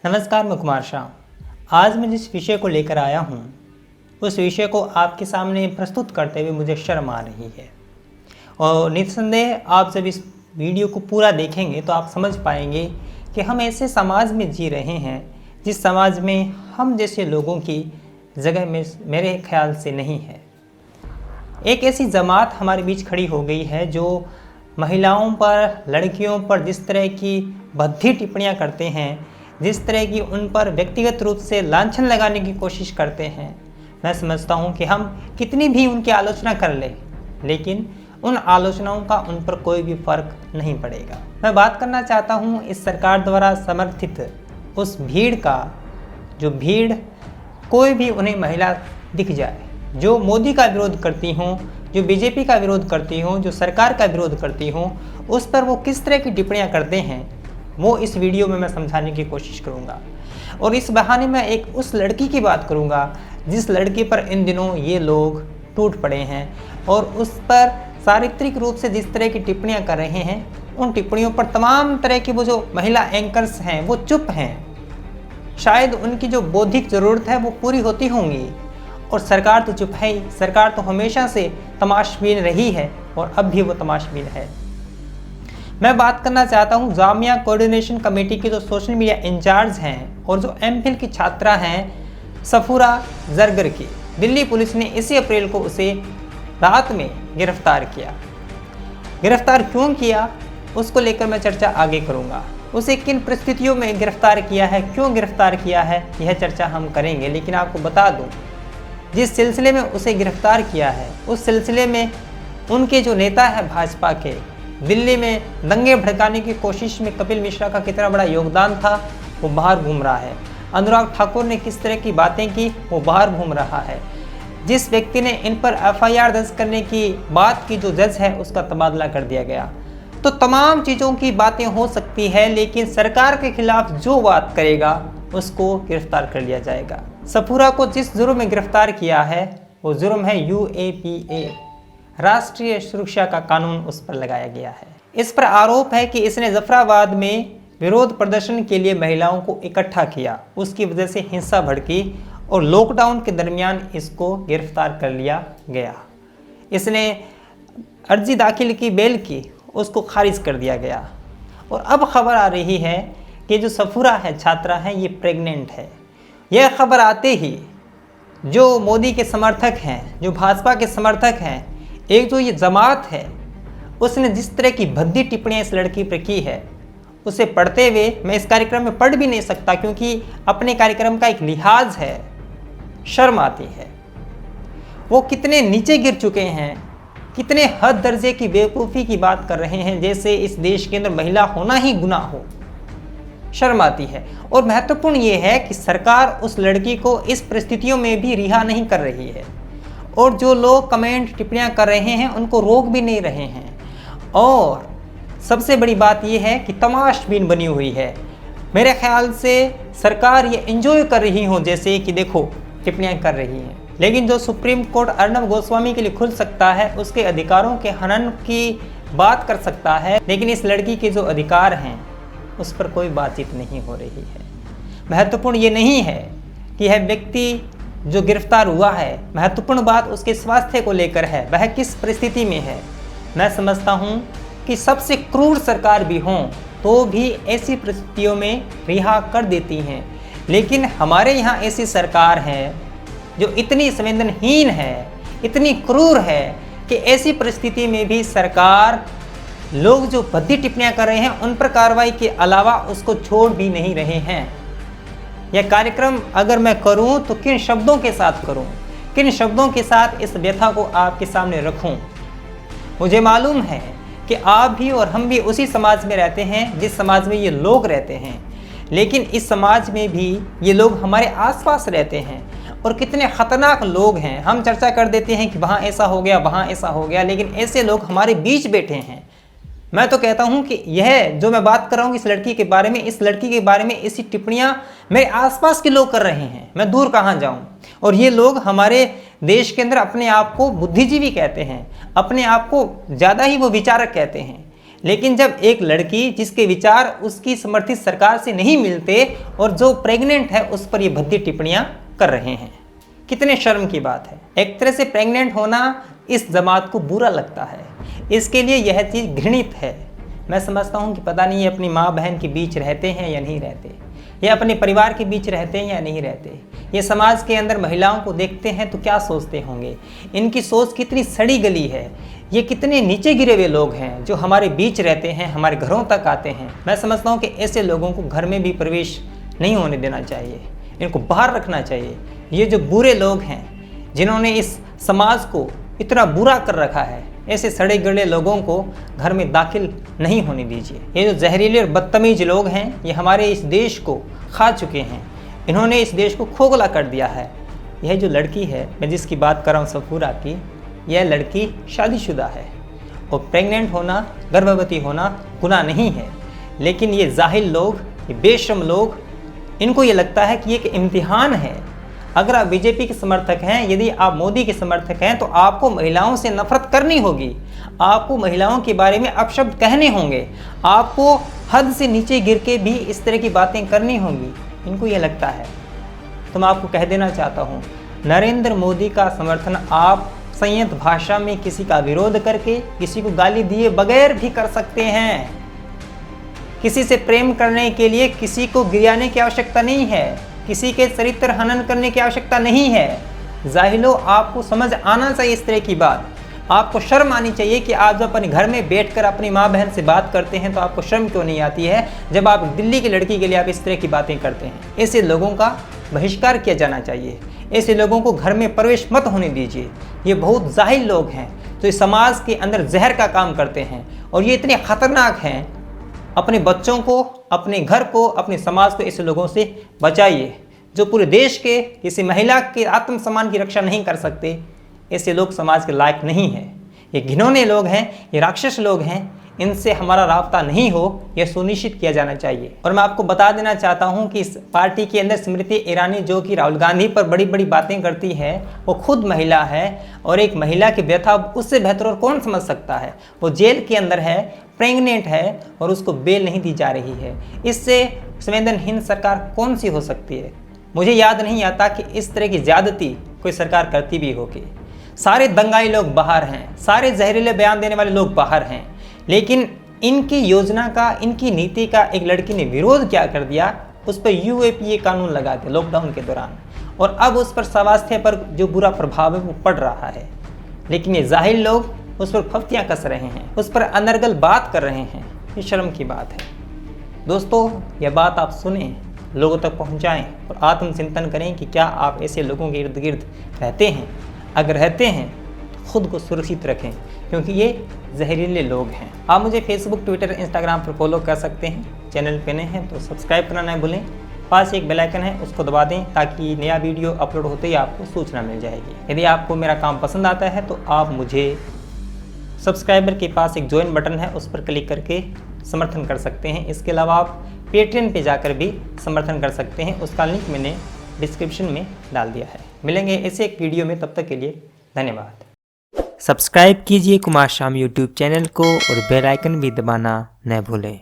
नमस्कार, मैं कुमार शाह। आज मैं जिस विषय को लेकर आया हूँ उस विषय को आपके सामने प्रस्तुत करते हुए मुझे शर्म आ रही है और निस्संदेह आप जब इस वीडियो को पूरा देखेंगे तो आप समझ पाएंगे कि हम ऐसे समाज में जी रहे हैं जिस समाज में हम जैसे लोगों की जगह में मेरे ख्याल से नहीं है। एक ऐसी जमात हमारे बीच खड़ी हो गई है जो महिलाओं पर, लड़कियों पर जिस तरह की भद्दी टिप्पणियां करते हैं, जिस तरह की उन पर व्यक्तिगत रूप से लांछन लगाने की कोशिश करते हैं, मैं समझता हूं कि हम कितनी भी उनकी आलोचना कर लें लेकिन उन आलोचनाओं का उन पर कोई भी फर्क नहीं पड़ेगा। मैं बात करना चाहता हूं इस सरकार द्वारा समर्थित उस भीड़ का, जो भीड़ कोई भी उन्हें महिला दिख जाए, जो मोदी का विरोध करती हों, जो बीजेपी का विरोध करती हों, जो सरकार का विरोध करती हों, उस पर वो किस तरह की टिप्पणियां करते हैं वो इस वीडियो में मैं समझाने की कोशिश करूंगा। और इस बहाने मैं एक उस लड़की की बात करूंगा जिस लड़की पर इन दिनों ये लोग टूट पड़े हैं और उस पर चारित्रिक रूप से जिस तरह की टिप्पणियां कर रहे हैं, उन टिप्पणियों पर तमाम तरह की वो जो महिला एंकर्स हैं वो चुप हैं। शायद उनकी जो बौद्धिक ज़रूरत है वो पूरी होती होंगी और सरकार तो चुप है ही। सरकार तो हमेशा से तमाशबीन रही है और अब भी वो तमाशबीन है। मैं बात करना चाहता हूं जामिया कोऑर्डिनेशन कमेटी की जो सोशल मीडिया इंचार्ज हैं और जो एमफिल की छात्रा हैं सफूरा जरगर की। दिल्ली पुलिस ने इसी अप्रैल को उसे रात में गिरफ्तार किया। गिरफ्तार क्यों किया उसको लेकर मैं चर्चा आगे करूंगा। उसे किन परिस्थितियों में गिरफ्तार किया है, क्यों गिरफ्तार किया है, यह चर्चा हम करेंगे। लेकिन आपको बता दूं, जिस सिलसिले में उसे गिरफ्तार किया है उस सिलसिले में उनके जो नेता है भाजपा के, दिल्ली में दंगे भड़काने की कोशिश में कपिल मिश्रा का कितना बड़ा योगदान था वो बाहर घूम रहा है। अनुराग ठाकुर ने किस तरह की बातें की वो बाहर घूम रहा है। जिस व्यक्ति ने इन पर एफआईआर दर्ज करने की बात की, जो जज है, उसका तबादला कर दिया गया। तो तमाम चीज़ों की बातें हो सकती है लेकिन सरकार के खिलाफ जो बात करेगा उसको गिरफ्तार कर लिया जाएगा। सफूरा को जिस जुर्म में गिरफ्तार किया है वो जुर्म है UAPA, राष्ट्रीय सुरक्षा का कानून उस पर लगाया गया है। इस पर आरोप है कि इसने जफराबाद में विरोध प्रदर्शन के लिए महिलाओं को इकट्ठा किया, उसकी वजह से हिंसा भड़की और लॉकडाउन के दरमियान इसको गिरफ्तार कर लिया गया। इसने अर्जी दाखिल की बेल की, उसको खारिज कर दिया गया। और अब खबर आ रही है कि जो सफूरा है, छात्रा है, ये प्रेग्नेंट है। यह खबर आते ही जो मोदी के समर्थक हैं, जो भाजपा के समर्थक हैं, एक जो ये जमात है, उसने जिस तरह की भद्दी टिप्पणियां इस लड़की पर की है उसे पढ़ते हुए मैं इस कार्यक्रम में पढ़ भी नहीं सकता क्योंकि अपने कार्यक्रम का एक लिहाज है, शर्म आती है। वो कितने नीचे गिर चुके हैं, कितने हद दर्जे की बेवकूफ़ी की बात कर रहे हैं जैसे इस देश के अंदर महिला होना ही गुनाह हो। शर्म आती है। और महत्वपूर्ण ये है कि सरकार उस लड़की को इस परिस्थितियों में भी रिहा नहीं कर रही है और जो लोग कमेंट टिप्पणियां कर रहे हैं उनको रोक भी नहीं रहे हैं। और सबसे बड़ी बात यह है कि तमाशबीन बनी हुई है। मेरे ख्याल से सरकार ये एंजॉय कर रही हो जैसे कि देखो टिप्पणियां कर रही हैं। लेकिन जो सुप्रीम कोर्ट अर्नब गोस्वामी के लिए खुल सकता है, उसके अधिकारों के हनन की बात कर सकता है, लेकिन इस लड़की के जो अधिकार हैं उस पर कोई बातचीत नहीं हो रही है। महत्वपूर्ण ये नहीं है कि यह व्यक्ति जो गिरफ्तार हुआ है, महत्वपूर्ण बात उसके स्वास्थ्य को लेकर है, वह किस परिस्थिति में है। मैं समझता हूँ कि सबसे क्रूर सरकार भी हों तो भी ऐसी परिस्थितियों में रिहा कर देती हैं, लेकिन हमारे यहाँ ऐसी सरकार है जो इतनी संवेदनहीन है, इतनी क्रूर है कि ऐसी परिस्थिति में भी सरकार लोग जो भद्दी टिप्पणियां कर रहे हैं उन पर कार्रवाई के अलावा उसको छोड़ भी नहीं रहे हैं। यह कार्यक्रम अगर मैं करूं तो किन शब्दों के साथ करूं, किन शब्दों के साथ इस व्यथा को आपके सामने रखूं। मुझे मालूम है कि आप भी और हम भी उसी समाज में रहते हैं जिस समाज में ये लोग रहते हैं, लेकिन इस समाज में भी ये लोग हमारे आसपास रहते हैं और कितने ख़तरनाक लोग हैं। हम चर्चा कर देते हैं कि वहाँ ऐसा हो गया, वहाँ ऐसा हो गया, लेकिन ऐसे लोग हमारे बीच बैठे हैं। मैं तो कहता हूं कि यह जो मैं बात कर रहा हूं इस लड़की के बारे में, इस लड़की के बारे में ऐसी टिप्पणियां मेरे आसपास के लोग कर रहे हैं, मैं दूर कहां जाऊं। और ये लोग हमारे देश के अंदर अपने आप को बुद्धिजीवी कहते हैं, अपने आप को ज़्यादा ही वो विचारक कहते हैं, लेकिन जब एक लड़की जिसके विचार उसकी समर्थित सरकार से नहीं मिलते और जो प्रेग्नेंट है उस पर ये भद्दी टिप्पणियां कर रहे हैं, कितने शर्म की बात है। एक तरह से प्रेग्नेंट होना इस जमात को बुरा लगता है, इसके लिए यह चीज़ घृणित है। मैं समझता हूँ कि पता नहीं ये अपनी माँ बहन के बीच रहते हैं या नहीं रहते, ये अपने परिवार के बीच रहते हैं या नहीं रहते, ये समाज के अंदर महिलाओं को देखते हैं तो क्या सोचते होंगे, इनकी सोच कितनी सड़ी गली है, ये कितने नीचे गिरे हुए लोग हैं जो हमारे बीच रहते हैं, हमारे घरों तक आते हैं। मैं समझता हूँ कि ऐसे लोगों को घर में भी प्रवेश नहीं होने देना चाहिए, इनको बाहर रखना चाहिए। ये जो बुरे लोग हैं जिन्होंने इस समाज को इतना बुरा कर रखा है, ऐसे सड़े गले लोगों को घर में दाखिल नहीं होने दीजिए। ये जो जहरीले और बदतमीज लोग हैं ये हमारे इस देश को खा चुके हैं, इन्होंने इस देश को खोखला कर दिया है। यह जो लड़की है, मैं जिसकी बात कर रहा हूँ सफूरा की, यह लड़की शादीशुदा है और प्रेग्नेंट होना, गर्भवती होना गुनाह नहीं है। लेकिन ये जाहिल लोग, ये बेशर्म लोग, इनको ये लगता है कि ये एक इम्तिहान है। अगर आप बीजेपी के समर्थक हैं, यदि आप मोदी के समर्थक हैं, तो आपको महिलाओं से नफरत करनी होगी, आपको महिलाओं के बारे में अपशब्द कहने होंगे, आपको हद से नीचे गिर के भी इस तरह की बातें करनी होंगी। इनको ये लगता है। तो मैं आपको कह देना चाहता हूँ, नरेंद्र मोदी का समर्थन आप संयत भाषा में किसी का विरोध करके, किसी को गाली दिए बगैर भी कर सकते हैं। किसी से प्रेम करने के लिए किसी को गिराने की आवश्यकता नहीं है, किसी के चरित्र हनन करने की आवश्यकता नहीं है। जाहिलो, आपको समझ आना चाहिए इस तरह की बात। आपको शर्म आनी चाहिए कि आप जब अपने घर में बैठकर अपनी माँ बहन से बात करते हैं तो आपको शर्म क्यों नहीं आती है जब आप दिल्ली की लड़की के लिए आप इस तरह की बातें करते हैं। ऐसे लोगों का बहिष्कार किया जाना चाहिए, ऐसे लोगों को घर में प्रवेश मत होने दीजिए। ये बहुत जाहिल लोग हैं जो इस समाज के अंदर जहर का काम करते हैं और ये इतने खतरनाक हैं। अपने बच्चों को, अपने घर को, अपने समाज को ऐसे लोगों से बचाइए जो पूरे देश के किसी महिला के आत्मसम्मान की रक्षा नहीं कर सकते। ऐसे लोग समाज के लायक नहीं हैं, ये घिनौने लोग हैं, ये राक्षस लोग हैं, इनसे हमारा राब्ता नहीं हो, यह सुनिश्चित किया जाना चाहिए। और मैं आपको बता देना चाहता हूं कि इस पार्टी के अंदर स्मृति ईरानी जो कि राहुल गांधी पर बड़ी बड़ी बातें करती है, वो खुद महिला है और एक महिला की व्यथा उससे बेहतर और कौन समझ सकता है। वो जेल के अंदर है, प्रेग्नेंट है और उसको बेल नहीं दी जा रही है। इससे संवेदनहीन सरकार कौन सी हो सकती है? मुझे याद नहीं आता कि इस तरह की ज़्यादती कोई सरकार करती भी होगी। सारे दंगाई लोग बाहर हैं, सारे जहरीले बयान देने वाले लोग बाहर हैं, लेकिन इनकी योजना का, इनकी नीति का एक लड़की ने विरोध क्या कर दिया, उस पर यूएपीए कानून लगा दिया लॉकडाउन के दौरान, और अब उस पर स्वास्थ्य पर जो बुरा प्रभाव है वो पड़ रहा है। लेकिन ये जाहिल लोग उस पर फफ्तियाँ कस रहे हैं, उस पर अनर्गल बात कर रहे हैं। ये शर्म की बात है। दोस्तों, यह बात आप सुने, लोगों तक पहुंचाएं और आत्मचिंतन करें कि क्या आप ऐसे लोगों के इर्द गिर्द रहते हैं। अगर रहते हैं तो खुद को सुरक्षित रखें, क्योंकि ये जहरीले लोग हैं। आप मुझे फेसबुक, ट्विटर, इंस्टाग्राम पर फॉलो कर सकते हैं। चैनल पे नए हैं तो सब्सक्राइब करना न भूलें। पास एक बेल आइकन है, उसको दबा दें ताकि नया वीडियो अपलोड होते ही आपको सूचना मिल जाएगी। यदि आपको मेरा काम पसंद आता है तो आप मुझे सब्सक्राइबर के पास एक ज्वाइन बटन है, उस पर क्लिक करके समर्थन कर सकते हैं। इसके अलावा आप पेट्रियन पे जाकर भी समर्थन कर सकते हैं, उसका लिंक मैंने डिस्क्रिप्शन में डाल दिया है। मिलेंगे ऐसे एक वीडियो में, तब तक के लिए धन्यवाद। सब्सक्राइब कीजिए कुमार शाम यूट्यूब चैनल को और बेल आइकन भी दबाना न भूलें।